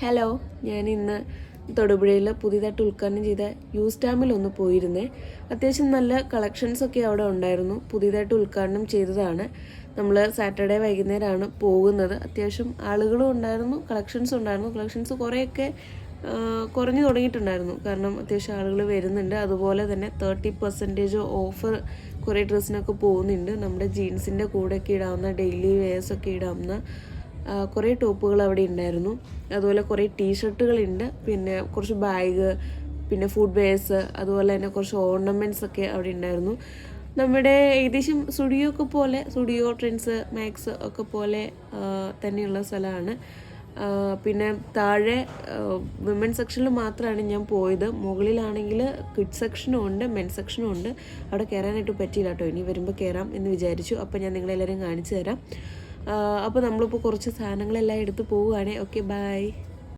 Hello, ഞാൻ ഇന്ന് തൊടുപുഴയിൽ പുതിയതായിട്ട് ഉദ്ഘാടനം ചെയ്ത യൂസ്റ്റാമിലൊന്ന് പോയിരുന്നേ. അത്യാവശ്യം നല്ല കളക്ഷൻസൊക്കെ അവിടെ ഉണ്ടായിരുന്നു. പുതിയതായിട്ട് ഉദ്ഘാടനം ചെയ്തതാണ്. നമ്മൾ സാറ്റർഡേ വൈകുന്നേരമാണ് പോകുന്നത്. അത്യാവശ്യം ആളുകളും ഉണ്ടായിരുന്നു, കളക്ഷൻസും ഉണ്ടായിരുന്നു. കളക്ഷൻസ് കുറേയൊക്കെ കുറഞ്ഞു തുടങ്ങിയിട്ടുണ്ടായിരുന്നു, കാരണം അത്യാവശ്യം ആളുകൾ വരുന്നുണ്ട്. അതുപോലെ തന്നെ 30% ഓഫർ കുറേ ഡ്രസ്സിനൊക്കെ പോകുന്നുണ്ട്. നമ്മുടെ ജീൻസിൻ്റെ കൂടെയൊക്കെ ഇടാവുന്ന, ഡെയിലി വെയേഴ്സൊക്കെ ഇടാവുന്ന കുറേ ടോപ്പുകൾ അവിടെ ഉണ്ടായിരുന്നു. അതുപോലെ കുറേ ടീഷർട്ടുകളുണ്ട്, പിന്നെ കുറച്ച് ബാഗ്, പിന്നെ ഫുഡ് വെയേഴ്സ്, അതുപോലെ തന്നെ കുറച്ച് ഓർണമെൻറ്റ്സ് ഒക്കെ അവിടെ ഉണ്ടായിരുന്നു. നമ്മുടെ ഏകദേശം സ്റ്റുഡിയോ ട്രെൻഡ്സ്, മാക്സ് ഒക്കെ പോലെ തന്നെയുള്ള സ്ഥലമാണ്. പിന്നെ താഴെ വിമൻ സെക്ഷനിൽ മാത്രമാണ് ഞാൻ പോയത്. മുകളിലാണെങ്കിൽ കിഡ്സ് സെക്ഷനും ഉണ്ട്, മെൻ സെക്ഷനും ഉണ്ട്. അവിടെ കയറാനായിട്ട് പറ്റിയില്ല കേട്ടോ. ഇനി വരുമ്പോൾ കയറാം എന്ന് വിചാരിച്ചു. അപ്പോൾ ഞാൻ നിങ്ങളെല്ലാവരും കാണിച്ചു തരാം. അപ്പോൾ നമ്മളിപ്പോൾ കുറച്ച് സാധനങ്ങളെല്ലാം എടുത്ത് പോവുകയാണേ. Okay, by.